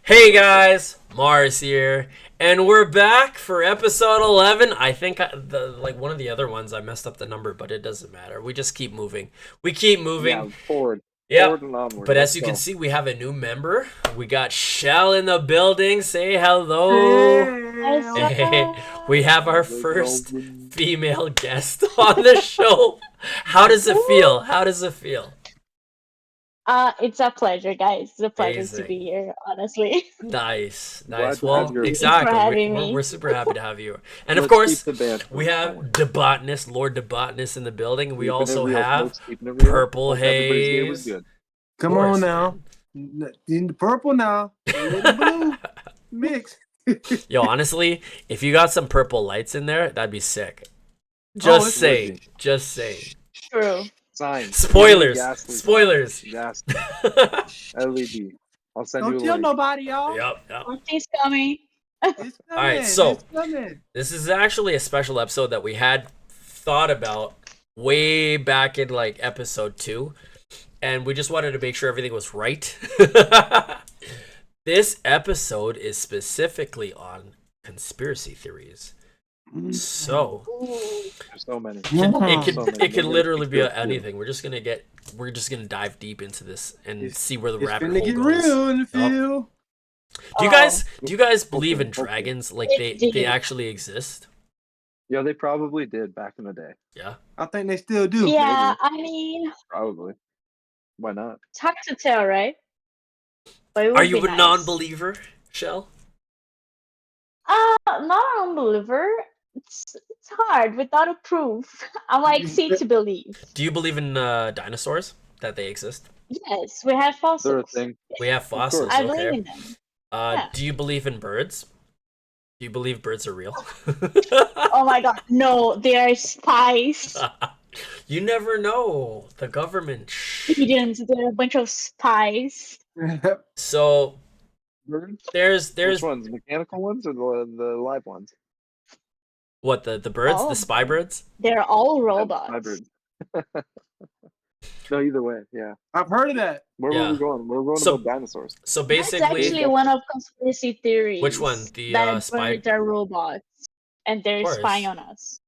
Hey guys, Mars here, and we're back for episode 11. I think one of the other ones I messed up the number, but it doesn't matter. We just keep moving. We keep moving. Yeah, forward. Yep. Forward and onward. But Let's as you go. can see, we have a new member. We got Shell in the building. Say hello. Hey, we have our first female guest on the show. How does it feel? How does it feel? It's a pleasure, guys. It's a pleasure Amazing. to be here, honestly. Nice. Glad to Well, have you. exactly. Thanks for having me. We're super happy to have you. And of Let's course, keep the banter we have going. Debotness, Lord Debotness in the building. And we Keeping it also real, have folks, keeping it real. Purple Hope everybody's day was Haze. good. Come Of course, on now. In the purple now. Red and blue. Mix. Yo, honestly, if you got some purple lights in there, that'd be sick. Oh, Just it's saying. worthy. Just saying. True. Sign. Spoilers. Ghastly Spoilers. sign. Ghastly. LED. I'll send Don't you a tell link. nobody, y'all. Yep. Something's coming. It's coming. Alright, so- It's coming. This is actually a special episode that we had thought about way back in like episode 2, and we just wanted to make sure everything was right. This episode is specifically on conspiracy theories. So There's so many. it So could many. it could literally be Conspiracy. anything. We're just gonna dive deep into this and see where the It's rabbit gonna hole get goes. real in the field. Do you guys believe in dragons? Like they Indeed. actually exist? Yeah, they probably did back in the day. Yeah. I think they still do. Yeah, I mean, Probably. Why not? it's hard to tell, right? But it would Are you be a nice. non-believer, Shell? Not an unbeliever. It's hard without a proof. I'm like, see to believe. Do you believe in dinosaurs? That they exist? Yes, we have They're a fossils. thing. We have fossils. I believe Okay. in them. yeah. Do you believe in birds? Do you believe birds are real? Oh my god, no, they are spies. You never know. The government. Agents, they're a bunch of spies. So Birds? there's Which ones? Mechanical ones or the live ones? what the birds, Oh. the spy birds? They're all Yeah, robots. hybrids. No, either way, yeah. I've heard of that. Where Yeah. were we going? We're going So- about dinosaurs. So That's basically, actually one of conspiracy theories. Which one? The, that spy- birds are robots and they're course. spying on us.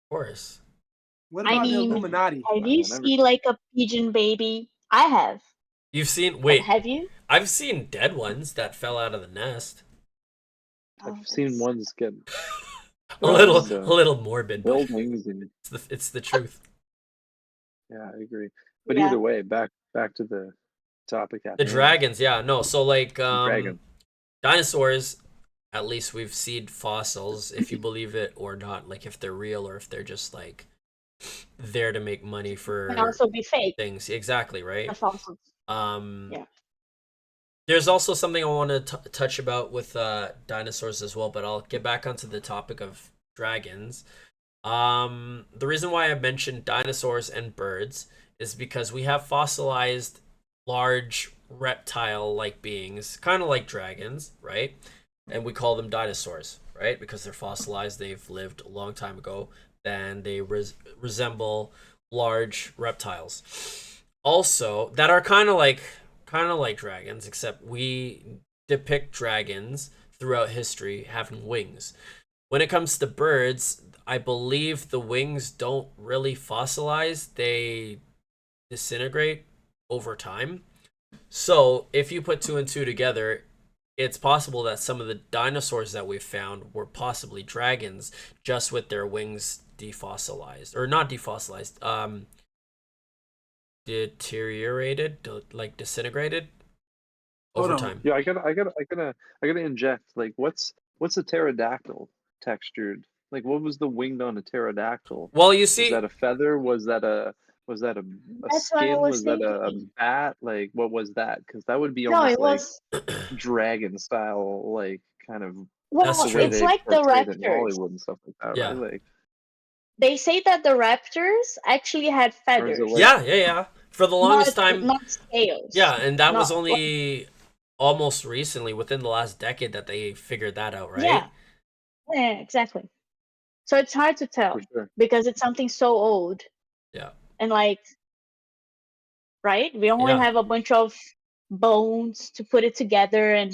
of course. What I about the mean, Illuminati? Have you never- seen like a pigeon baby? I have. You've seen? Wait, Have you? I've seen dead ones that fell out of the nest. Oh, I've seen that's- ones get A little, So- a little morbid, but buildings and it's the truth. yeah, I agree. But Yeah. either way, back to the topic at The hand. dragons, yeah, no. So like, Dragon. dinosaurs. At least we've seen fossils, if you believe it or not. Like if they're real or if they're just like there to make money for Can also be fake. things. Exactly, right? The fossils. Yeah. Yeah. There's also something I want to touch about with dinosaurs as well, but I'll get back onto the topic of dragons. The reason why I mentioned dinosaurs and birds is because we have fossilized large reptile-like beings, kind of like dragons, right? And we call them dinosaurs, right? Because they're fossilized, they've lived a long time ago, and they resemble large reptiles. Also, that are kind of like dragons, except we depict dragons throughout history having wings. When it comes to birds, I believe the wings don't really fossilize, they disintegrate over time. So if you put 2 and 2 together, it's possible that some of the dinosaurs that we've found were possibly dragons, just with their wings defossilized, or not defossilized, deteriorated, like disintegrated over Hold on. time. Yeah, I gotta inject. Like, what's a pterodactyl textured? Like, what was the winged on a pterodactyl? Well, you Was see, that a feather? Was that a That's what I skin? was Was that a thinking. bat? Like, what was that? Because that would be No, almost it was. dragon style, like kind of Well, That's the true. way it's they like the portrayed it in raptors. Hollywood and stuff like that, Yeah. right? Like, They say that the raptors actually had Or is it feathers. like- yeah. For the longest not, time, not scales. yeah, and that was not- only almost recently, within the last decade, that they figured that out, right? Yeah, exactly. So it's hard to tell for sure. because it's something so old. Yeah. And like, right? We only Yeah. have a bunch of bones to put it together, and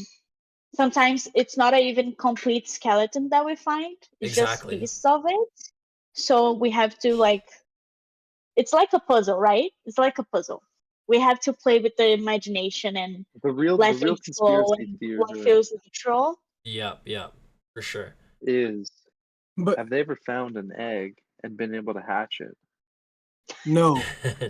sometimes it's not even complete skeleton that we find. It's just Exactly. pieces of it. So we have to like, it's like a puzzle, right? It's like a puzzle. We have to play with the imagination and The real let things flow conspiracy and theory what feels natural. Yep, for sure. is: But have they ever found an egg and been able to hatch it? no.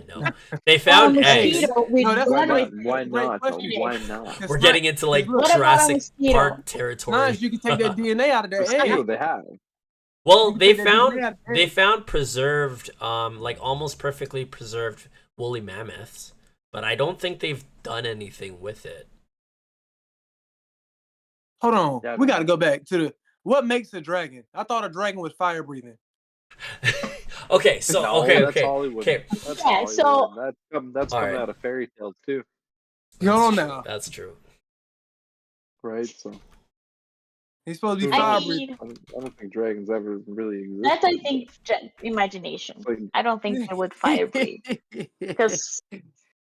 No, they found eggs. Mosquito with No, that's Why a blood not? great, Why that's a great not? question. Why not? It's We're not- getting into like look, What about a Jurassic mosquito? Park territory. Nice, you can take that DNA out of that Mosquito, egg. they have. Well, You can they take that DNA found out of the they egg. found preserved, like almost perfectly preserved woolly mammoths, but I don't think they've done anything with it. Hold on. Yeah, We got to go back to the what makes a dragon. I thought a dragon was fire breathing. Okay, so No, okay, that's okay, Hollywood. okay. That's Yeah, Hollywood. so- That's All coming right. out of fairy tales too, Hold on That's true. now. That's true. right? So He's supposed to be who I fire knows? breathing. mean, I don't think dragons ever really existed. that I think imagination. Like, I don't think they would fire breathe because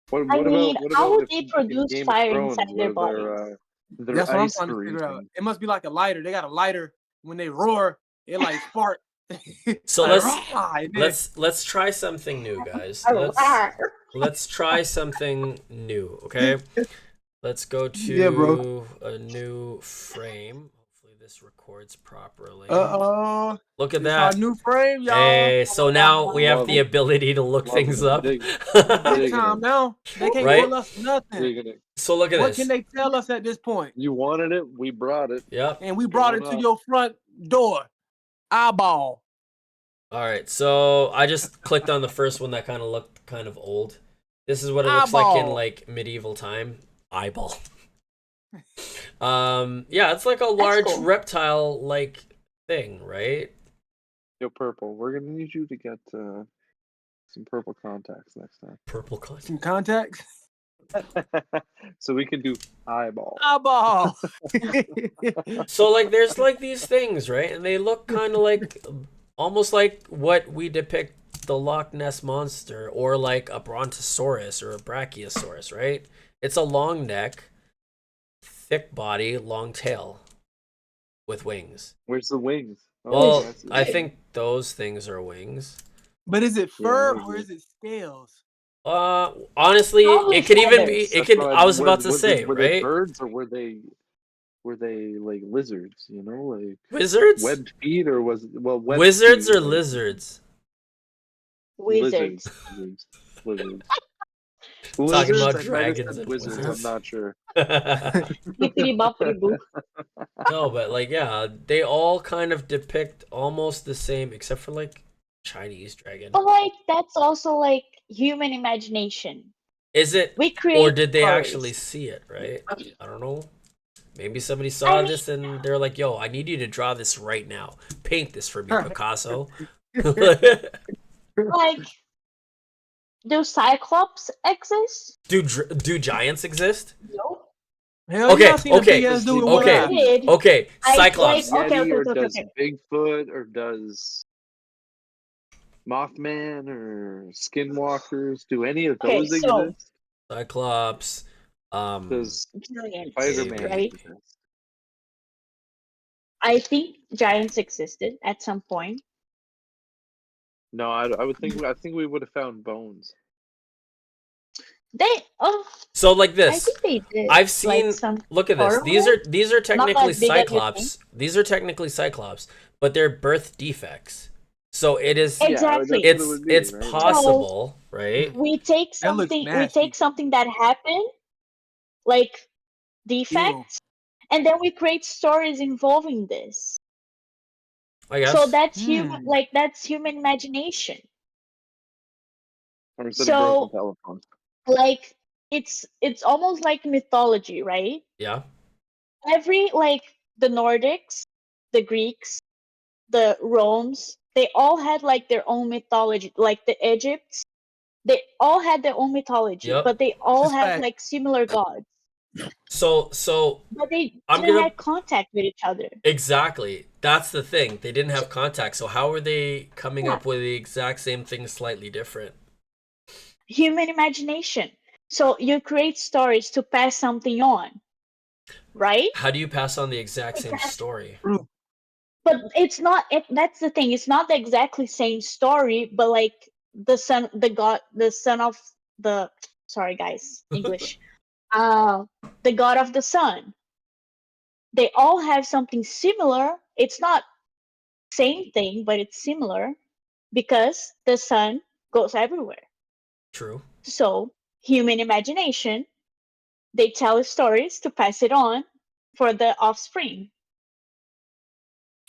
what I mean, about how would if they in produce Game fire of Thrones inside their where bodies? they're That's what I'm ice trying to figure out. breathing? It must be like a lighter. They got a lighter. When they roar, it like spark. So Like, let's rah, and then- let's try something new, guys. Arr. Let's try something new, okay? Let's go to Yeah, bro. a new frame. Hopefully this records properly. Uh-oh. Look at It's our that. new frame, y'all. Hey, so now we have Love the it. ability to look Love things it. up. Dig- Big Digging time it. now. They can't Right? pull us nothing. Digging it. So look at What this. can they tell us at this point? You wanted it, we brought it. Yep. And we brought it Going to up. your front door. Eyeball. All right. So I just clicked on the first one that kind of looked kind of old. This is what it looks like in Eyeball. like medieval time. Eyeball. Yeah, it's like a large cool. reptile like thing, right? Yo, purple. We're gonna need you to get some purple contacts next Purple content. Some contacts. time, so we can do eyeball. Eyeball. So like there's like these things, right? And they look kind of like almost like what we depict the Loch Ness monster or like a brontosaurus or a brachiosaurus, right? It's a long neck, thick body, long tail with wings. Where's the wings? Well, that's it. I think those things are wings. But is it fur Yeah, or is it scales? Honestly, Probably it could even be. feathers. It That's could. what I was about to were say, were they right? birds or were they like lizards? You know, like Wizards, webbed feet, or was webbed wizards feet, or like, lizards? Wizards. Lizards. Talking about I might have dragons said and wizards. wizards. I'm not sure. Bippity boppity boo. No, but like, yeah, they all kind of depict almost the same, except for like Chinese dragon. But like that's also like human imagination. Is it, We create or did they stories. actually see it? Right? I don't know. Maybe somebody I saw mean- this and they're like, "Yo, I need you to draw this right now. Paint this for me, Picasso." Like, do cyclops exist? Do giants exist? Nope. Hell, Okay, you not seen a okay, big ass dude with okay. one eye. Did. Okay, I, Cyclops. like- Okay, Yeti, or okay. does Bigfoot, or does Mothman, or Skinwalkers? Do any of Okay, those so- exist? Cyclops. Does Giants, Spider-Man right? exist? I think giants existed at some point. No, I would think. I think we would have found bones. They So like I this. think they did. I've seen. like some Look at this. horror These are technically that big as you Cyclops. These are technically Cyclops, but they're birth defects. So it is. Exactly. Yeah, that's what It's it would be, it's right? possible, right? we take That looks something we nasty. take something that happened, like defects, and then we create stories involving this. I guess. So that's human Hmm. like that's human imagination. Or is it a So- broken telephone? Like it's almost like mythology, right? Yeah. Every like the Nordics, the Greeks, the Romans, they all had like their own mythology. Like the Egypts, they all had their own mythology, Yep. but they all This is had fact. like similar gods. So But they I'm didn't gonna- have contact with each other. exactly. That's the thing. They didn't have contact. So how were they coming Yeah. up with the exact same thing, slightly different? Human imagination. So you create stories to pass something on, right? How do you pass on the exact same story? But it's not that's the thing, it's not the exactly same story, but like the son of the, sorry guys, English, the god of the sun, they all have something similar. It's not same thing, but it's similar because the sun goes everywhere. True. So human imagination, they tell stories to pass it on for the offspring.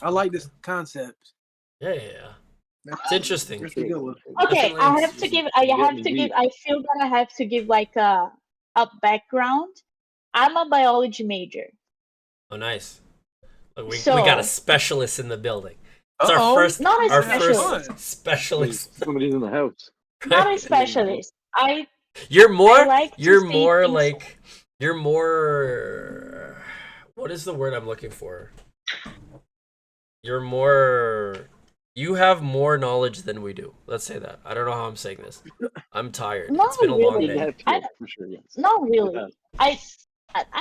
I like this concept. Yeah. It's interesting. That's a good one. Okay, Definitely I have to give. I have Getting to give. deep. I feel that I have to give like a background. I'm a biology major, Oh, nice. Look, we so got a specialist in the building. It's Uh-oh. not a our specialist. first specialist. Somebody's in the house. Not a specialist. You're I more. like to You're see more things. like. You're more. What is the word I'm looking for? You're more. You have more knowledge than we do. Let's say that. I don't know how I'm saying this. I'm tired. Not It's been a long really. day. I For sure, yes. Not Yeah. really. I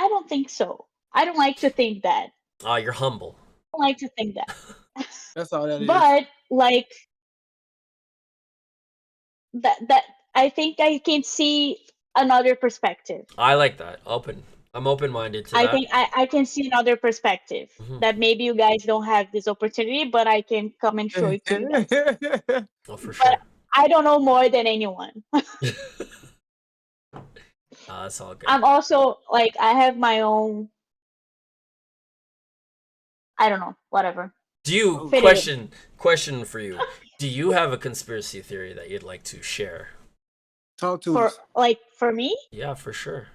don't think so. I don't like to think that. Ah, you're humble. I don't like to think that. That's all that is. But like that I think I can see another perspective. I like that. I'm open-minded to I that. think I can see another perspective Mhm. that maybe you guys don't have this opportunity, but I can come and show it to you guys. Oh, for But sure. I don't know more than anyone. That's all good. I'm also like I have my own. I don't know. Whatever. Do you Fit it in. question for you? Do you have a conspiracy theory that you'd like to share? Talk to For us. for me, Yeah, for sure.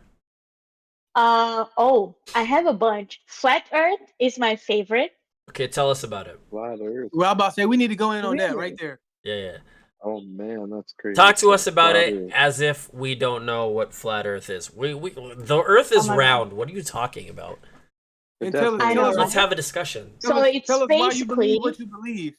oh, I have a bunch. Flat Earth is my favorite. Okay, tell us about it. Flat Earth. Well, I'm about to say we need to go in on that Really? right there. Yeah. Oh man, that's crazy. Talk to us about Flat it Earth. as if we don't know what flat Earth is. The Earth is Oh my God. round. What are you talking about? It And tell us, I definitely know, is. tell us, Let's right? have a discussion. So it's tell us why you basically believe what you believe.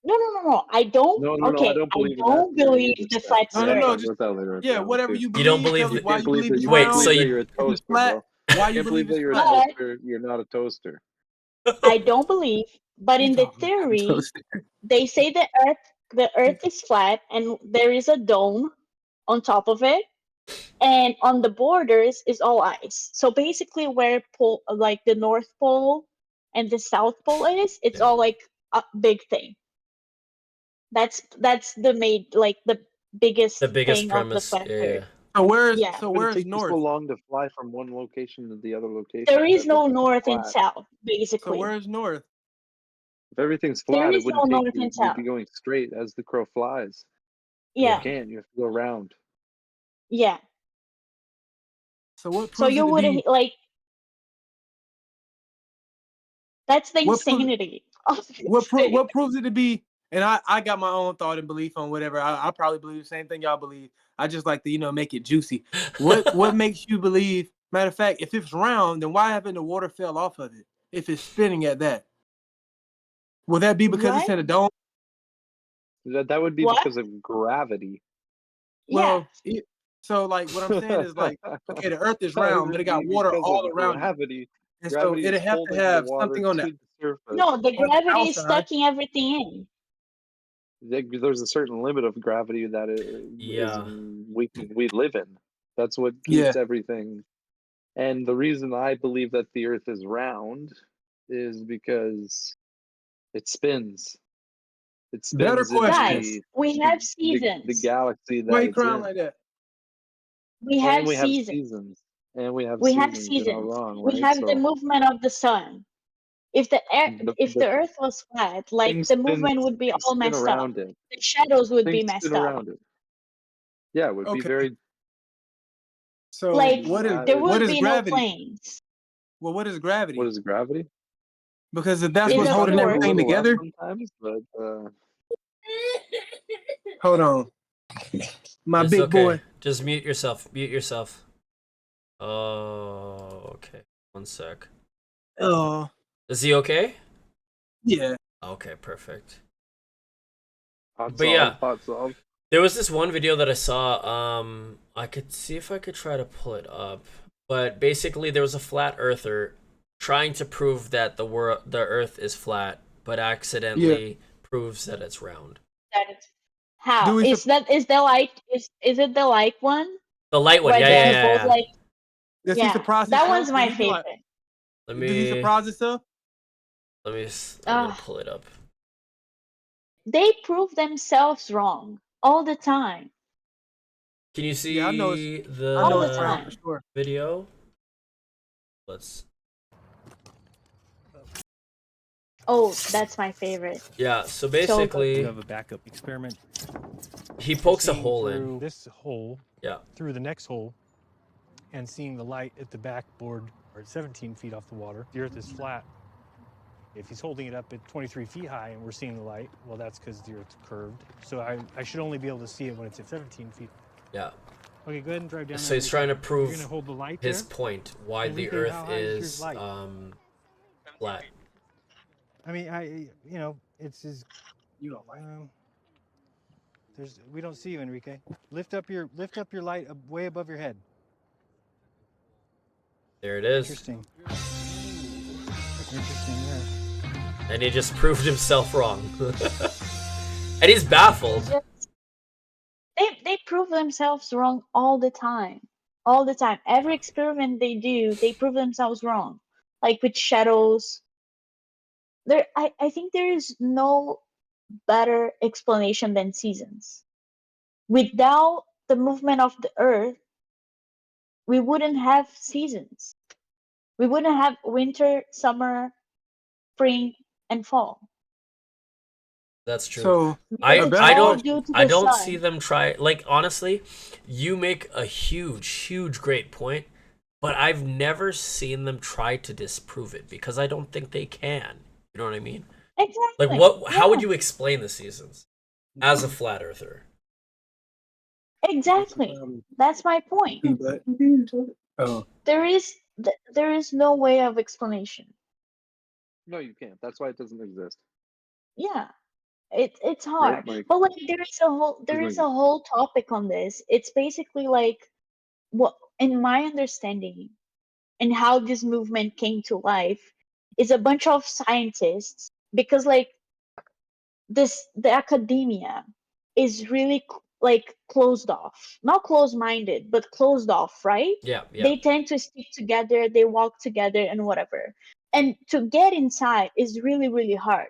no. I don't. No, I Okay, don't I believe in that don't theory believe either, the Steph. flat No, We're Earth. gonna no, talk just about that later. yeah, Now, whatever too. you You believe. don't believe Tell us that- why Can't you believe believe that it's you Wait, can't round. so believe that you- you're a If it's toaster, flat, bro. why you Can't believe believe it's that you're a flat? But toaster. You're not a toaster. I don't believe. But You in the talking about theory, toaster. they say the Earth is flat and there is a dome on top of it, and on the borders is all ice. So basically, where pole like the North Pole and the South Pole is, it's Yeah. all like a big thing. That's the the biggest The biggest thing of the premise. flat Earth. Yeah. Yeah. But it Where's takes you so north? long to fly from one location to the other location. There If is no everything's north and flat. south, So basically. where's north? If everything's There flat, it is no wouldn't take north you. and You'd south. be going straight as the crow flies. You Yeah. can't. You have to go around. Yeah. So what So proves it you to would be? like that's the What proves insanity of this thing. what proves it to be? And I got my own thought and belief on whatever. I probably believe the same thing y'all believe. I just like to make it juicy. What makes you believe? Matter of fact, if it's round, then why haven't the water fell off of it? If it's spinning at that, will that be because it's What? in a dome? That would be What? because of gravity. Yeah. Well, so like what I'm saying is like, okay, the Earth is That round, but would it got be water because all of around it, gravity. and so Gravity it'd is have to holding the have water something on to the surface. No, the the gravity is outside. sucking everything in. There's a certain limit of gravity that Yeah. we live in. That's what Yeah, keeps everything. And the reason I believe that the Earth is round is because it spins. It better spins in question. Guys, we have the seasons. galaxy Why that you it's crying in. like that? We And have we have seasons. seasons. And we have We have seasons. You're not seasons. wrong, We right? have the So movement of the sun. If the the Earth was flat, like things the spin movement would be things all spin messed up. around it. The shadows would be Things spin messed up. around it. Yeah, it would be Okay, very so Like there what would is be no gravity? planes. Well, what is what gravity? is gravity? Because if that's Is what's a Fuck holding with a force. everything little F together, sometimes, but hold on, my It's big okay. boy. Just mute yourself. Mute yourself. Oh, okay. One sec. Oh, Is he okay? yeah. Okay, perfect. hot But yeah, sauce, hot sauce. There was this one video that I saw. I could see if I could try to pull it up, but basically there was a flat earther trying to prove that the Earth is flat, but accidentally proves that it's round. That is how Do we is that? Is the light? Is it the light one? The light one, Where yeah, they yeah, are yeah, both yeah. like Does he surprise that himself? one's my Does he do favorite. like- Let Does he me surprise himself? I'm gonna pull it up. They prove themselves wrong all the time. Can you see Yeah, I know All the it's round time. for sure. video? Let's. Oh, that's my favorite. Yeah. So basically, You have a backup experiment. he pokes a Seeing hole in. through this hole, Yeah. through the next hole, and seeing the light at the backboard or 17 feet off the water. The Earth is flat. If he's holding it up at 23 feet high and we're seeing the light, well, that's because the Earth's curved. So I should only be able to see it when it's at 17 feet. Yeah. Okay, go ahead and drive down. So there. he's trying to You're prove gonna hold the light his there? point why the Enrique, Earth how high is is your light? flat. I mean, it's just. You don't like. We don't see you, Enrique. Lift up your light way above your head. There it is. Interesting. Interesting. Yeah. And he just proved himself wrong. And he's baffled. They prove themselves wrong all the time. All the time. Every experiment they do, they prove themselves wrong. Like with shadows. I think there is no better explanation than seasons. Without the movement of the Earth, we wouldn't have seasons. We wouldn't have winter, summer, spring, and fall. That's true. So I It's I all don't due to I the don't sun. see them try. Like, honestly, you make a huge great point, but I've never seen them try to disprove it because I don't think they can. You know what I mean? Exactly. Like, what? How would Yeah. you explain the seasons as a flat earther? Exactly. That's my point. But, oh, There is no way of explanation. No, you can't. That's why it doesn't exist. Yeah. It's Right, hard. Mike? But like there is a whole topic on this. It's basically like what in my understanding and how this movement came to life is a bunch of scientists because like the academia is really like closed off, not closed-minded but closed off, right? Yeah, yeah. They tend to stick together, they walk together and whatever, and to get inside is really hard,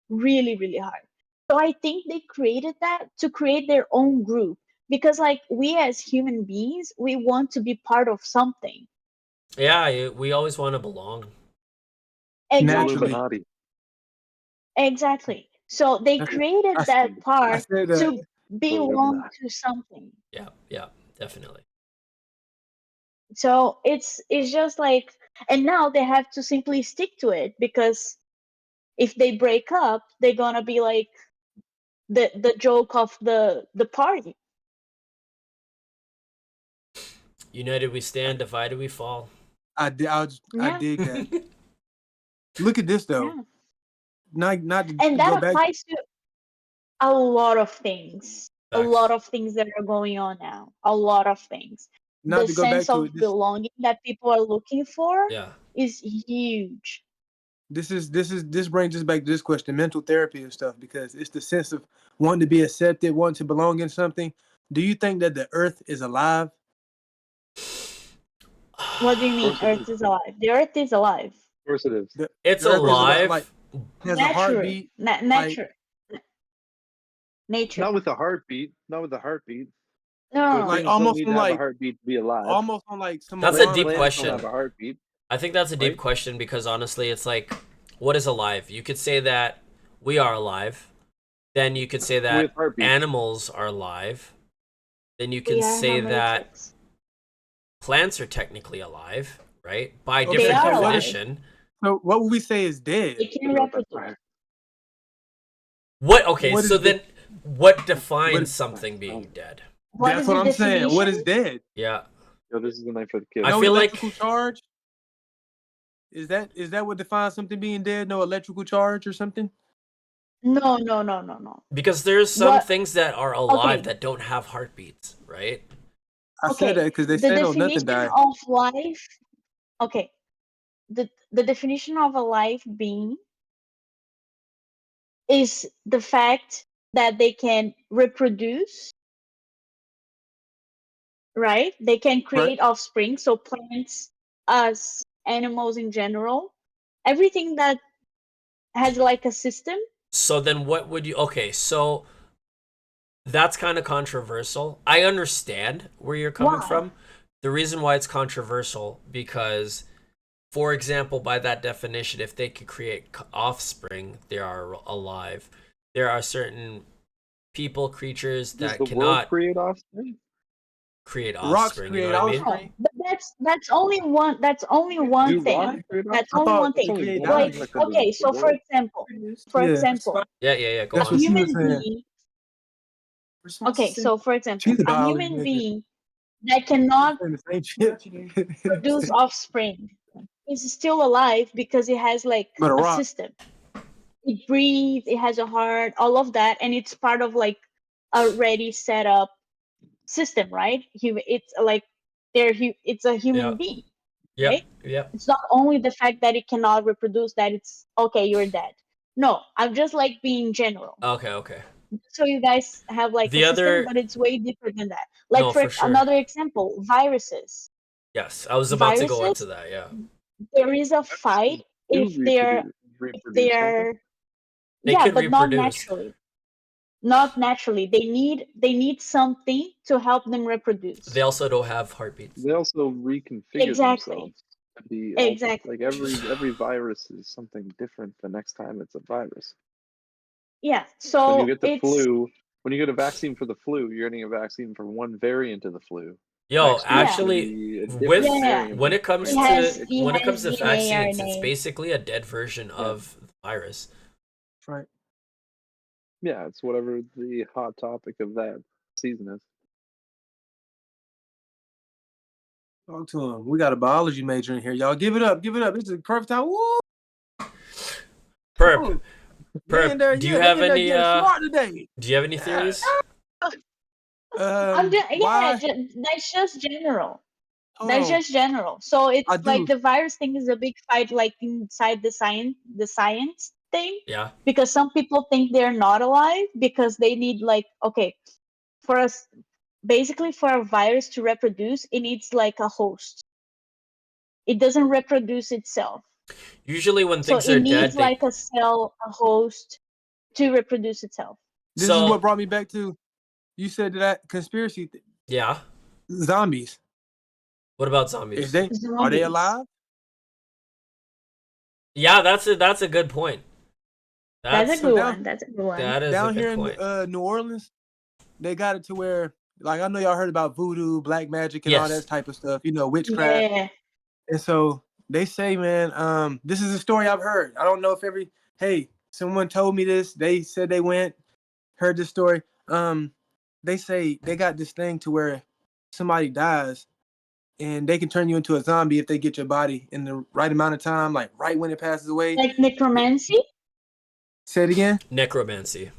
really hard. So I think they created that to create their own group because like we as human beings, we want to be part of something. Yeah, we always want to belong. Exactly. Illuminati. Exactly. So they That's- created I that said- part I said that. to belong Illuminati. to something. Yeah, definitely. So it's just like, and now they have to simply stick to it because if they break up, they're gonna be like the joke of the party. United we stand, divided we fall. I dig that. Look at this though. Yeah. Not to And go that back. applies to a lot of things. A Facts. lot of things that are going on now. A lot of things. Not The to go back sense to of it. belonging that people are looking for Yeah. is huge. This brings us back to this question: mental therapy and stuff, because it's the sense of wanting to be accepted, wanting to belong in something. Do you think that the Earth is alive? What do you mean? Of course it Earth is alive. The Earth is alive. Of course it is. It's The Earth is alive. like, has a Nature. heartbeat. Nature. Nature. Not with a heartbeat. Not with a heartbeat. No. Like, Things don't almost need on to have like- a heartbeat to be alive. almost on like some. That's a alarm deep Plants question. don't have a heartbeat. I think that's a deep Right? question because honestly, it's like, what is alive? You could say that we are alive. Then you could say that With heartbeat. animals are alive. Then you We can are say no that matrix. plants are technically alive, right? By Okay, different They are alive. definition. So what would we say is dead? They can replicate. What? Okay, What is so the- then what defines what is- something being dead? What That's is what the I'm saying. What is definition? dead? Yeah. Yo, this is the night for the kids. I No feel like- electrical charge. Is that what defines something being dead? No electrical charge or something? No. Because there's some What? things that are alive Okay. that don't have heartbeats, right? I said that Okay. because they The say don't nothing definition die. of life. Okay. The definition of a life being is the fact that they can reproduce, right? They can Right. create offspring, so plants, us, animals in general, everything that has like a system. So then what would you Okay, so that's kind of controversial. I understand where you're coming Why? from. The reason why it's controversial because, for example, by that definition, if they could create offspring, they are alive. There are certain people, creatures Does that the world cannot create offspring? create Rocks offspring. You know create what I mean? No, offspring. but that's only one. That's only one Do rocks thing. create That's I offspring? only thought one That's thing. they only create one Like, diamonds. aspect of okay, the so world. for Yeah, example, Yeah. Go that's a what on. she was human saying. being. Okay, so for example, She's a a biology human major. being that She's cannot saying the same shit. produce offspring is still alive because it has like But a a rock. system. It breathes, it has a heart, all of that, and it's part of like a ready set up system, right? It's like it's a Yeah. human being, Yep. right? Yep. It's not only the fact that it cannot reproduce that it's okay, you're dead. No, I'm just like being general. Okay. So you guys have like a The system, other but it's way different than that. Like No, for for sure. another example, viruses. Yes, I was about to go Viruses, into that. Yeah. there is a fight Viruses do if reproduce, don't they? they're They yeah, could but not reproduce. naturally. Not naturally. They need something to help them reproduce. They also don't have heartbeats. They also reconfigure Exactly. themselves to be altered. Exactly. Like every virus is something different the next time it's a virus. Yeah. When you So get the it's flu, when you get a vaccine for the flu, you're getting a vaccine for one variant of the flu. Yo, Next week, it's yeah. gonna actually, be a different with Yeah. variant when of it the comes It same thing. to has It it when it has comes to DNA, vaccines, it's RNA. basically a dead version Yeah. of the virus. Right. Yeah, it's whatever the hot topic of that season is. Talk to him. We got a biology major in here, y'all. Give it up. Give it up. This is the perfect time. Woo! Perp, They in there, do you yeah, they have in there any getting smart today. do you have any Yeah. theories? I'm just Why? that's just general. Hold That's on. just general. So I it's like do. the virus thing is a big fight like inside the science thing Yeah. because some people think they're not alive because they need like okay, for us basically for a virus to reproduce, it needs like a host. It doesn't reproduce itself. Usually when So things it are needs dead, they like a cell, a host to reproduce itself. This is so what brought me back to you said that conspiracy yeah. zombies. What about Is zombies? they are they Zombies. alive? Yeah, that's a good point. That's a That's So good down one. That's a good one. that is a down good here in point. New Orleans, they got it to where like I know y'all heard about voodoo, black magic, and all Yes. that type of stuff. You know, witchcraft. Yeah. And so they say, man, this is a story I've heard. I don't know if hey, someone told me this. They said they heard this story. They say they got this thing to where somebody dies and they can turn you into a zombie if they get your body in the right amount of time, like right when it passes away. Like necromancy? Say it again. Necromancy.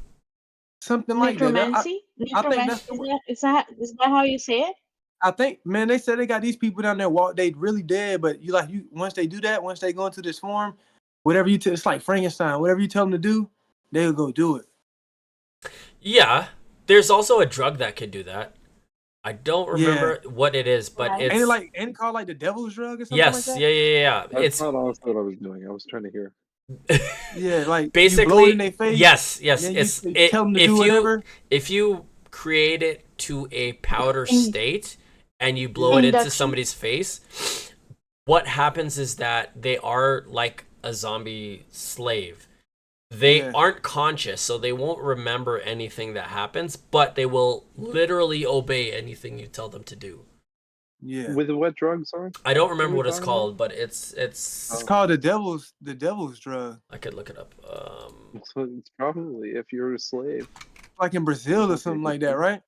Something like that. Necromancy? I think that's Necromancy? the Is that how you say it? I think, man, they said they got these people down there they really dead, but you once they do that, once they go into this form, whatever it's like Frankenstein, whatever you tell them to do, they'll go do it. Yeah. There's also a drug that can do that. I don't remember what it is, but Right. it's Ain't it called like the devil's drug or something like yes, that? yeah. That's It's not honestly what I was doing. I was trying to hear. Yeah, like you blow it in basically their face. yes. Then It's you tell them to do whatever. if you create it to a powder state and you blow Yeah. it into Induction. somebody's face, what happens is that they are like a zombie slave. They Yeah. aren't conscious, so they won't remember anything that happens, but they will literally obey anything you tell them to do. Yeah. With what drug, sorry? I don't remember we what it's talking about? called, but it's It's called the devil's drug. I could look it up. So it's probably if you're a slave. Like in Brazil or something like that, right?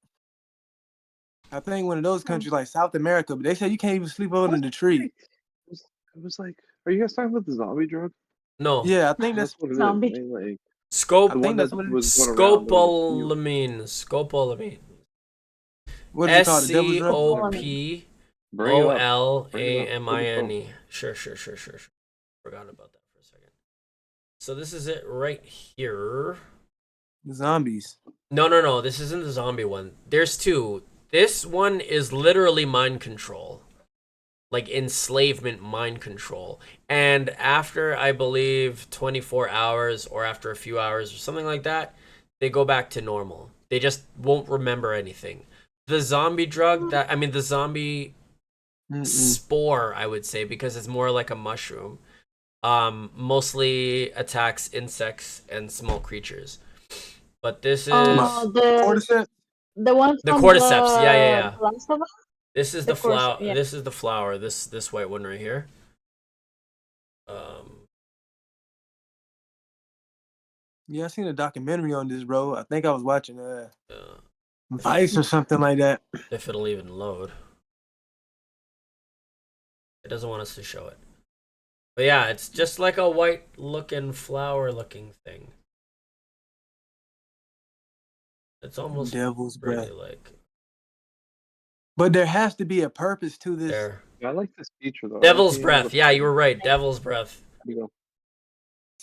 I think one of those countries like South America, but they say you can't even sleep under the tree. It was like, are you guys talking about the zombie drug? No. Yeah, I think That's that's what it is. Zombie. They like Scope. I The think one that's that what it was is. going around. Scopolamine. What is it called? The devil's drug? Bring it up. Scopolamine. Sure. Forgot about that for a second. So this is it right here. The zombies. No. This isn't the zombie one. There's two. This one is literally mind control. Like enslavement mind control. And after, I believe, 24 hours or after a few hours or something like that, they go back to normal. They just won't remember anything. The zombie drug, the zombie spore, I would say, because it's more like a mushroom, mostly attacks insects and small creatures. But this is Cordyceps? the one the from cordyceps. Yeah. The Last of Us? This is The the flower. yeah. This is the flower. This white one right here. Yeah, I seen a documentary on this, bro. I think I was watching Vice or something like that. If it'll even load. It doesn't want us to show it. But yeah, it's just like a white looking flower looking thing. It's almost Devil's really breath. like. But there has to be a purpose to this. There. I like this feature though. Devil's breath. Yeah, you were right. Devil's breath.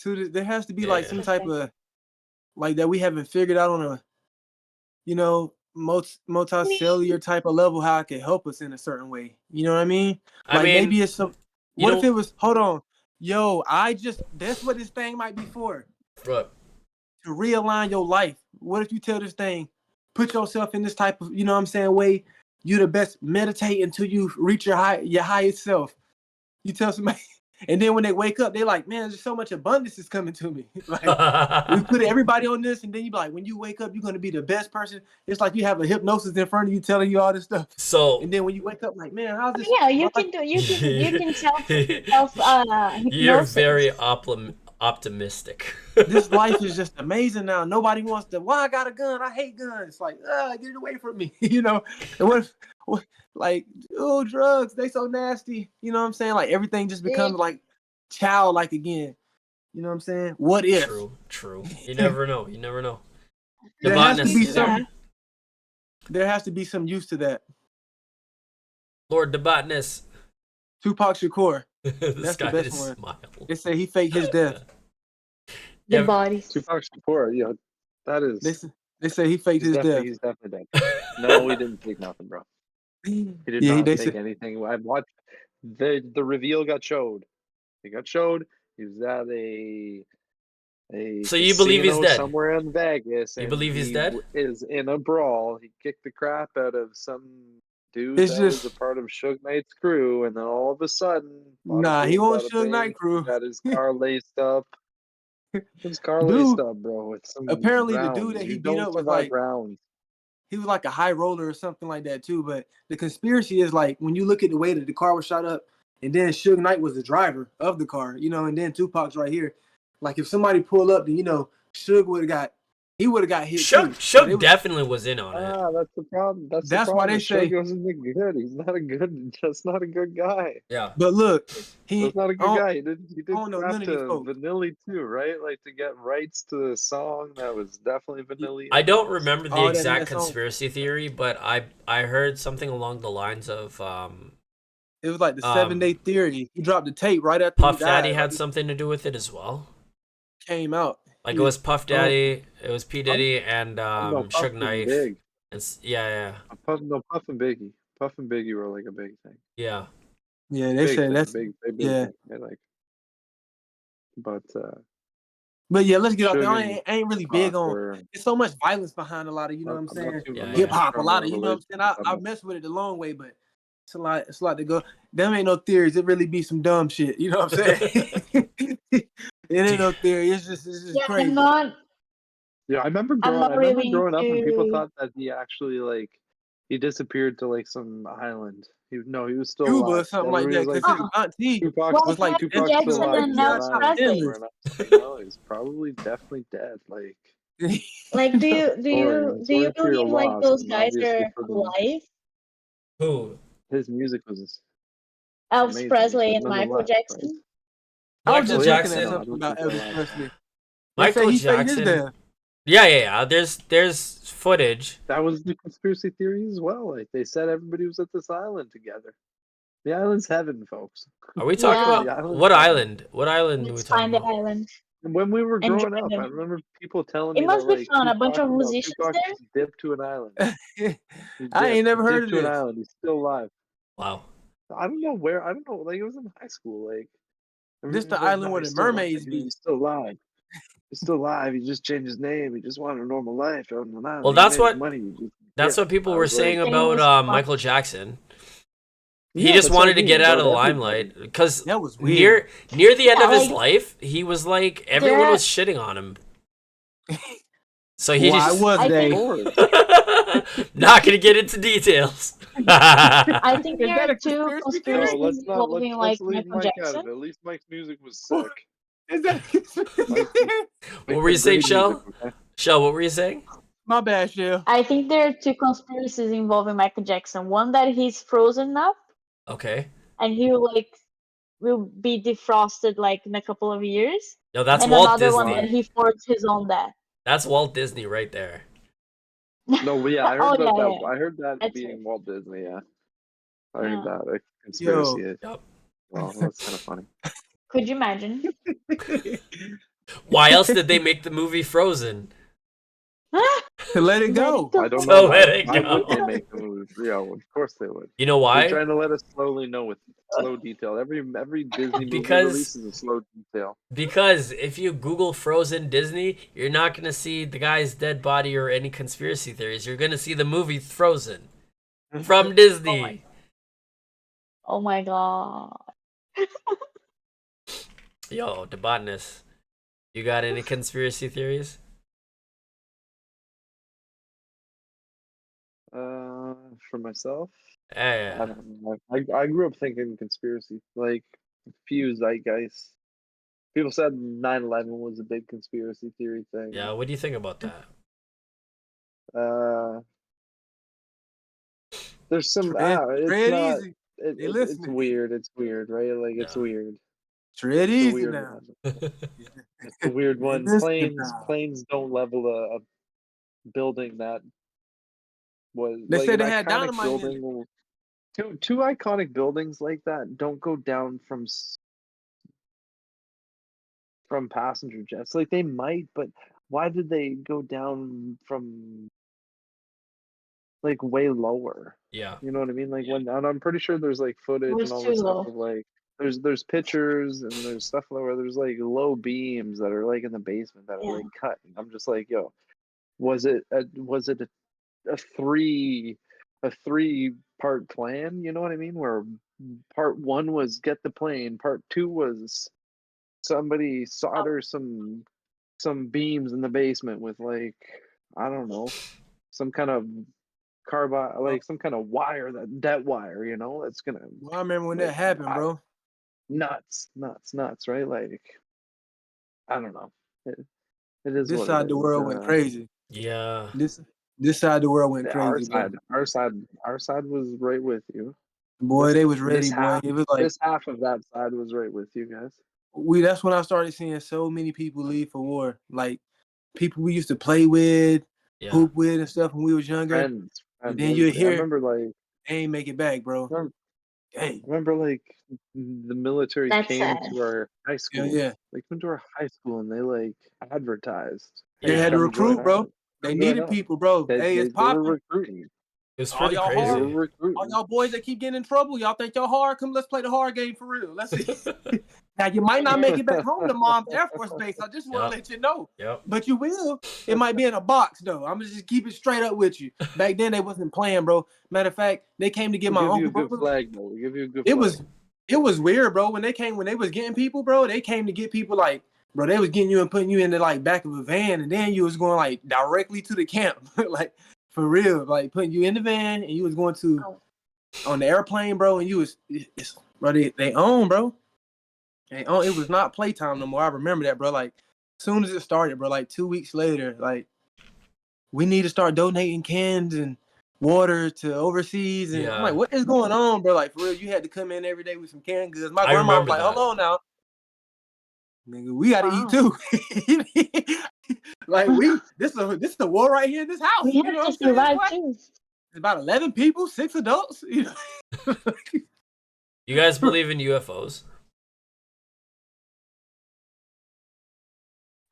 There has to be like some type of like that we haven't figured out on a multicellular type of level how it can help us in a certain way. You know what I mean? Like maybe it's some. What if it was? Hold on, that's what this thing might be for. What? To realign your life. What if you tell this thing, put yourself in this type of, way, you the best, meditate until you reach your highest self. You tell somebody, and then when they wake up, they like, man, there's so much abundance is coming to me. Like we put everybody on this, and then you be like, when you wake up, you're gonna be the best person. It's like you have a hypnosis in front of you telling you all this stuff. So and then when you wake up, like, man, how's this? Yeah, you can self You're hypnosis. very optimistic. This life is just amazing now. Nobody wants to. Why I got a gun? I hate guns. Like, get it away from me. And what like, drugs? They so nasty. You know what I'm saying? Like everything just becomes like childlike again. You know what I'm saying? What if? True. You never know. There has to be Debotness. There has to be some use to that. Lord Debotness. Tupac Shakur. This guy the best is one. smile. They say he faked his death. The bodies. Tupac Shakur, yeah, that is. They say he faked his death. He's definitely dead. No, he didn't take nothing, bro. He did not take anything. I watched the reveal got showed. It got showed. He was at a So you believe he's dead? Somewhere in Vegas. You believe he's dead? Is in a brawl. He kicked the crap out of some dude was a part of Suge Knight's crew, and then all of a sudden, he won't Suge Knight crew. Got his car laced up. His car laced up, bro. With some apparently rounds. The dude that he You beat up was like rounds. He was like a high roller or something like that too. But the conspiracy is like when you look at the way that the car was shot up, and then Suge Knight was the driver of the car, and then Tupac's right here. Like if somebody pulled up, then Suge would have got hit. Suge definitely was in on it. That's the problem. That's why they say Suge wasn't good. He's not a good guy. Yeah. But look, he's not a good guy. He did rap to folks. Vanilli too, right? Like to get rights to the song that was definitely Vanilli. I don't remember the exact conspiracy theory, but I heard something along the lines of it was like the 7-day theory. He dropped the tape right after Puff Daddy had something to do with it as well. Came out. Like it was Puff Daddy, it was P Diddy, and Suge Knight. Big. Yeah. Puff and Biggie. Puff and Biggie were like a big thing. Yeah. Yeah, they said that's big. Yeah. Thing. Like, but yeah, let's get off there. I ain't really big on. There's so much violence behind a lot of, what I'm saying, hip hop. A lot of, you know what I'm saying. I mess with it the long way, but it's a lot to go. Them ain't no theories. It really be some dumb shit. You know what I'm saying? It ain't no theory. It's just crazy. I remember growing up and people thought that he actually he disappeared to some island. He was still Cuba alive. or something like that. Because his auntie was like Tupac still alive. He's probably definitely dead. Like, do you believe like those guys are alive? Who? His music was Elvis Presley and Michael Jackson. Michael Jackson. Something about Elvis Presley. They say Michael he faked his Jackson. death. Yeah. There's footage. That was the conspiracy theory as well. Like they said, everybody was at this island together. The island's heaven, folks. Are we talking Yeah. The about island's what heaven. island? What island are we Let's talking find the about? island. When we were And growing join up, I them. remember people telling It me must that be like fun. A bunch of musicians Tupac there. just dipped to an island. I ain't never He heard dipped of to an this. island. He's still alive. Wow. I don't know where. I don't know. Like it was in high school. Like This the everybody's like, island no, where he's the still alive. mermaids be. He's still alive. He's still alive. He just changed his name. He just wanted a normal life on an island. Well, He that's made his what money. He just that's dipped. what people I were was like, saying It about was fun. Michael Jackson. He yeah, just that's what I wanted to get mean, out of the about everybody. limelight because That was weird. near the end Yeah, of his like life, he was like everyone there. was shitting on him. So he Why just was I they? think not gonna get into details. I think Is there that are a two conspiracy theory? No, conspiracies involving let's like leave Michael Mike out Jackson. of it. At least Mike's music was sick. Is that a conspiracy Mike, theory? What were you saying, great Shell? music, okay? Shell, what were you saying? My bad, Shell. I think there are two conspiracies involving Michael Jackson. One that he's frozen up Okay. and he will be defrosted like in a couple of years. No, that's And Walt another one that Disney. he forged his own death. That's Walt Disney right there. No, but yeah, I heard Oh about yeah, that. yeah. I heard that That's being it. Walt Disney. Yeah, I Yeah. heard that a conspiracy. Yep. Well, that's kind of funny. Could you imagine? Why else did they make the movie Frozen? To let it go. I don't So know. let it Why would they go. make the movie? Yeah, of course they would. You know They're why? trying to let us slowly know with slow detail. Every Disney movie Because- releases a slow detail. Because if you Google Frozen Disney, you're not gonna see the guy's dead body or any conspiracy theories. You're gonna see the movie Frozen from Disney. Oh my god. Yo, Debotness, you got any conspiracy theories? For myself, I Yeah. don't know. I grew up thinking conspiracy, like a few zeitgeists. People said 9/11 was a big conspiracy theory thing. Yeah, what do you think about that? There's some. Tread It's not. easy. It, They it's listening. weird. It's weird, right? Like it's Yeah. weird. Tread It's a easy weird now. one. It's a weird They one. listening now. Planes don't level a building that was They like said an they had iconic dynamite in it. building. Two iconic buildings like that don't go down from passenger jets. Like they might, but why did they go down from like way lower? Yeah. You know what I mean? Like when, and I'm pretty sure there's like It footage was and all too this stuff low. of like there's pictures and there's stuff where there's like low beams that are like in the basement that are Yeah. like cut. And I'm just like, yo, was it a three part plan? You know what I mean? Where part one was get the plane, part two was somebody solder some beams in the basement with like I don't know some kind of carbide, like some kind of wire, that wire, you know, that's gonna Well, I remember when like that happened, bro. nuts, right? Like I don't know. It is This what side it of the is. world went crazy. Yeah. This side of the world went Our crazy, bro. side was right with you. Boy, they was This ready, boy. half, It was like this half of that side was right with you guys. that's when I started seeing so many people leave for war. Like people we used to play with, Yeah. hoop with and stuff when we was younger. Friends, And then you I hear remember like they ain't make it back, bro. Hey, like the military That's came sad. to our high school. yeah. They came to our high school and they like advertised. They Yeah. had to Come join recruit, bro. us. They Come join needed us. people, bro. Hey, it's They were popping. recruiting. It was All pretty y'all They crazy. were All recruiting. y'all boys that keep getting in trouble, y'all think y'all hard? Come, let's play the hard game for real. Let's see. Now you might not make it back home to Mom's Air Force Base. I just want to let you know. Yep. But you will. It might be in a box though. I'm gonna just keep it straight up with you. Back then they wasn't playing, bro. Matter of fact, they came to get my We'll give you a uncle. good Bro. flag, though. We'll give you a good It flag. was weird, bro. When they was getting people, bro, they came to get people like, bro, they was getting you and putting you in the like back of a van, and then you was going like directly to the camp. Like for real. Like putting you in the van and you was going to on the airplane, bro, and you was bro, they own, bro. They own. It was not playtime no more. I remember that, bro. Like as soon as it started, bro, like 2 weeks later, like we need to start donating cans and water to overseas. And I'm like, what is going on, bro? Like for real, you had to come in every day with some canned goods. My grandma was like, hold on now. Nigga, we gotta Wow. eat too. Like this is the war right here in this house. We You have know to what I'm saying? survive What? too. It's about 11 people, 6 adults. You know? You guys believe in UFOs?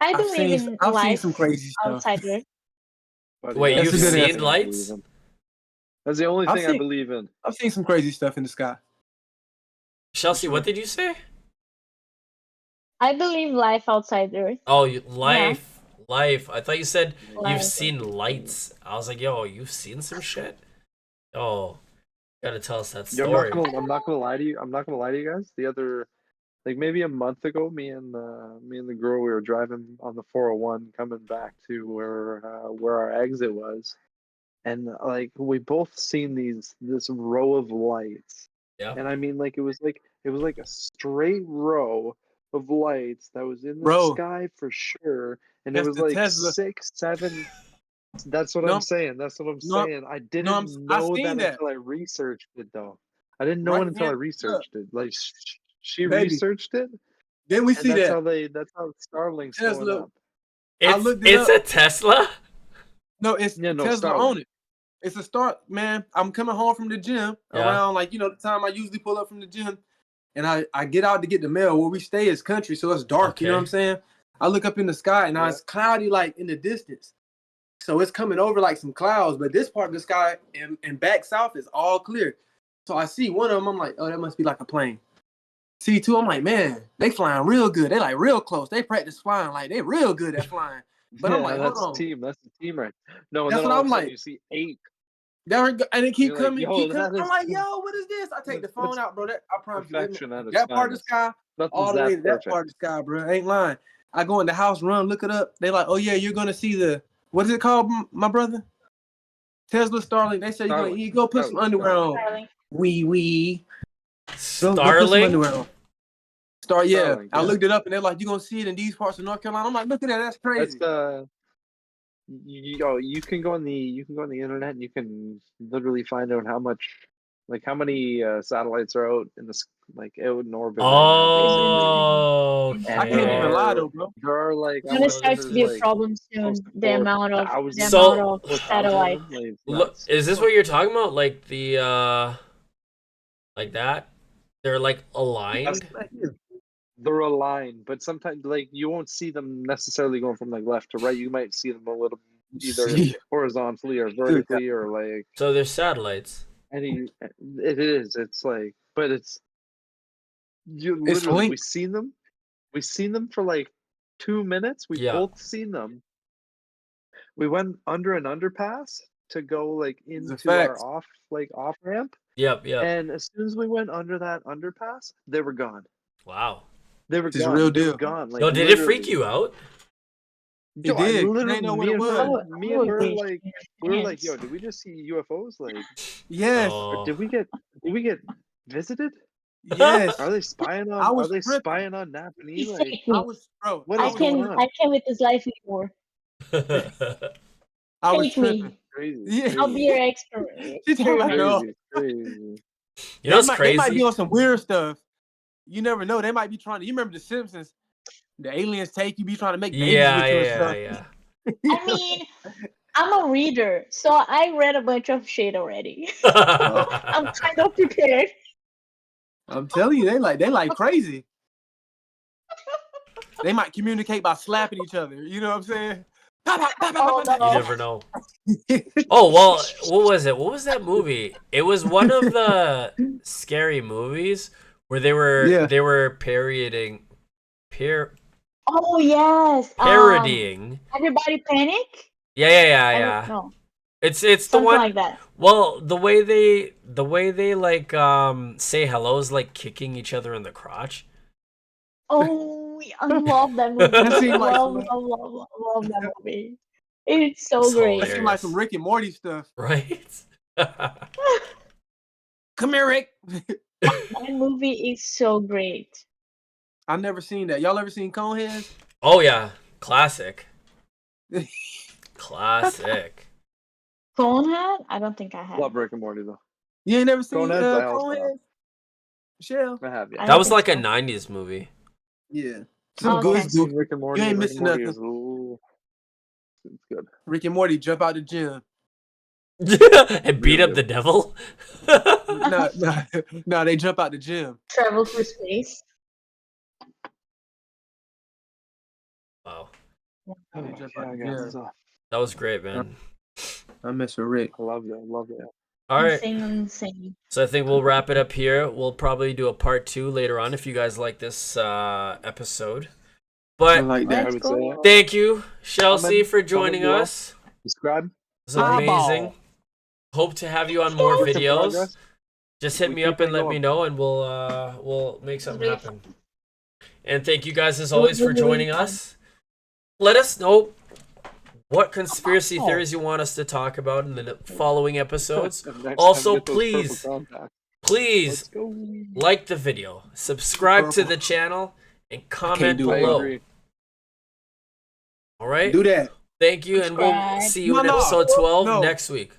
I I've believe seen in I've seen life some crazy stuff. outside Earth. Buddy, Wait, that's you've the only seen thing I believe lights? in. That's the only I've thing I seen- believe in. I've seen some crazy stuff in the sky. Chelsea, Sure. what did you say? I believe life outside Earth. Oh, life. I thought you said Life. you've seen lights. I was like, yo, you've seen some shit? Oh, gotta tell us that Yeah, story. I'm not gonna lie to you. I'm not gonna lie to you guys. The other, like maybe a month ago, me and the girl, we were driving on the 401 coming back to where our exit was, and like we both seen this row of lights, Yeah. and I mean like it was like a straight row of lights that was in the Bro, sky for sure, and it that's was the like Tesla. 6, 7. That's what No, I'm saying. That's what I'm no, saying. I no, didn't I know seen that that. until I researched it, though. I didn't know it Right until I here. Look, researched it. Like she baby. researched it, Then we and see that that's how Starlink's going Tesla. up. I It's looked it up. a Tesla? No, it's Yeah, no, Tesla Starlink. own it. It's a start, man. I'm coming home from the gym Yeah. around like the time I usually pull up from the gym, and I get out to get the mail. Where we stay is country, so it's dark. You know what I'm Okay. saying? I look up in the sky and Yeah. it's cloudy like in the distance. So it's coming over like some clouds, but this part of the sky and back south is all clear. So I see one of them, I'm like, oh, that must be like a plane. See two, I'm like, man, they flying real good. They like real close. They practice flying like they real good at flying. But I'm Yeah, like, hold that's the on. team. That's the team, right? No, and That's then what all of I'm a sudden like. you see 8. And they keep You're like, coming, yo, that I'm is like, yo, what is this? I take the phone that's out, bro. That I promise you, perfection at its that part of the finest. sky, Nothing's all the way that to that perfect. part of the sky, bro. I ain't lying. I go in the house, run, look it up. They like, oh yeah, you're gonna see the what is it called, my brother? Tesla Starlink. They say Starlink. you go put some Starlink. underwear on. Starlink. Wee. Go put some underwear Starlink? on. Yeah. Starlink, I yeah. looked it up and they're like, you're gonna see it in these parts of North Carolina. I'm like, look at that, that's That's crazy. you can go on the internet and you can literally find out how many satellites are out out in orbit right now, basically. Oh, Okay. I can't even lie though, bro. There are like It's I gonna want So to say start this to there's be a is like problem close soon. to The amount of 4,000. So- satellites. Like, it's look, nuts. is this what you're talking about? Like the like that? They're like aligned? They're aligned, but sometimes like you won't see them necessarily going from like left to right. You might see them a little either horizontally or vertically or like So they're satellites. any. It is. It's like, but it's you It's literally. linked. We seen them. We seen them for like 2 minutes. We Yeah. both seen them. We went under an underpass to go like into our off ramp, Yep. and as soon as we went under that underpass, they were gone. Wow. They were This is gone. real They were deal. gone. Like No, did it freak literally. you out? It Yo, I did. literally, They know what me it and was. her, me and her, would like we were like, yo, did we just see UFOs? Like, Yes. or Oh. did we get visited? Yes. Are they spying I on? was Are they tripping. spying on Napanee? It's Like, fake I me. was bro. what I is going can on? I can with this life anymore. I was Fake tripping. me. Crazy. Yeah. I'll be your expert. She's talking about, no. Crazy. You know what's They might be crazy? on some weird stuff. You never know. They might be trying to. You remember The Simpsons? The aliens take you, be trying to make babies with you and stuff. Yeah. I mean, I'm a reader, so I read a bunch of shit already. I'm kind of prepared. I'm telling you, they like crazy. They might communicate by slapping each other. You know what I'm saying? Oh, You no. never know. Oh, well, what was it? What was that movie? It was one of the scary movies where they were parodying Oh yes. Everybody panic. Yeah. No, It's the something one. like that. Well, the way they like say hello is like kicking each other in the crotch. Oh, I love that movie. That seemed like love that movie. It's so It's great. That seemed like some Rick and Morty stuff. Right? Come here, Rick. That movie is so great. I've never seen that. Y'all ever seen Coneheads? Oh yeah, classic. Classic. Conehead? I don't think I have. Love Rick and Morty though. You ain't never seen Coneheads, I also Coneheads? Michelle? I have, yeah. I That don't was think like a so. 90s movie. Yeah. Some Okay. good. Seen Rick and Morty. You ain't Rick and missing Morty nothing. is ooh, it's good. Rick and Morty jump out the gym. And beat up the devil. No, they jump out the gym. Travel through space. Wow, Oh, jump yeah, out I the got gym. stuff. that was great, man. I miss with Rick. I love you. I love you. All right. Insane. So I think we'll wrap it up here. We'll probably do a part 2 later on if you guys like this episode. I But like that. I Let's would go. say thank you, Chelsea, Comment, for joining below. us. Subscribe. It was amazing. Eyeball. Hope to have you on more Work in videos. progress. Just hit We me keep up and it let going. me know, and we'll make something really happen. And thank you guys as It was always for really joining fun. us. Let us know what conspiracy theories you want us to talk about in the following episodes. And next Also, time, get those purple please, contacts. please Let's go. like the video, subscribe to the channel, and comment do it. I below. agree. All right. Do that. Thank you, and we'll Subscribe. see you in No. episode 12 No. next week.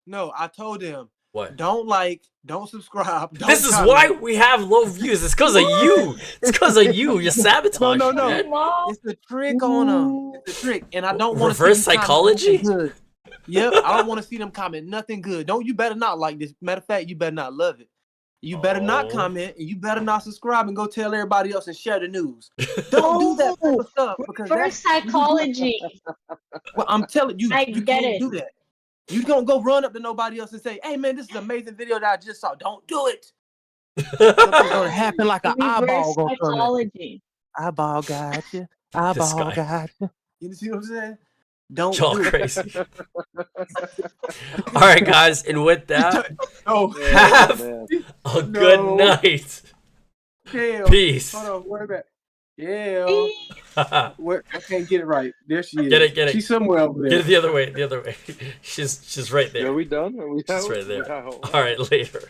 No, I told them. What? Don't like, don't subscribe. Don't This is comment. why we have low views. It's because of you. It's because of you. You're sabotaging. No. man. It's the trick on them. It's the trick, and I don't want to Reverse psychology? Good. Yep, I don't want to see them comment nothing good. You better not like this. Matter of fact, you better not love it. You better not Oh. comment, and you better not subscribe and go tell everybody else and share the news. Don't do that type of stuff because First that's psychology. well, I'm telling you, I you get can't it. do that. You don't go run up to nobody else and say, "Hey, man, this is an amazing video that I just saw." Don't do it. Something's gonna happen like an eyeball Reverse gonna come in. psychology. Eyeball got you. This Eyeball guy. got you. You see what I'm saying? Don't Y'all do it. crazy. All right, guys, and with that, Oh, have man. a good No. night. damn. Peace. Hold on, where back? Yeah. Where? I can't get it right. There she is. Get it. She's somewhere over there. Get it the other way. The other way. She's right Are there. we done? Are we She's out? right there. Wow. All right, later.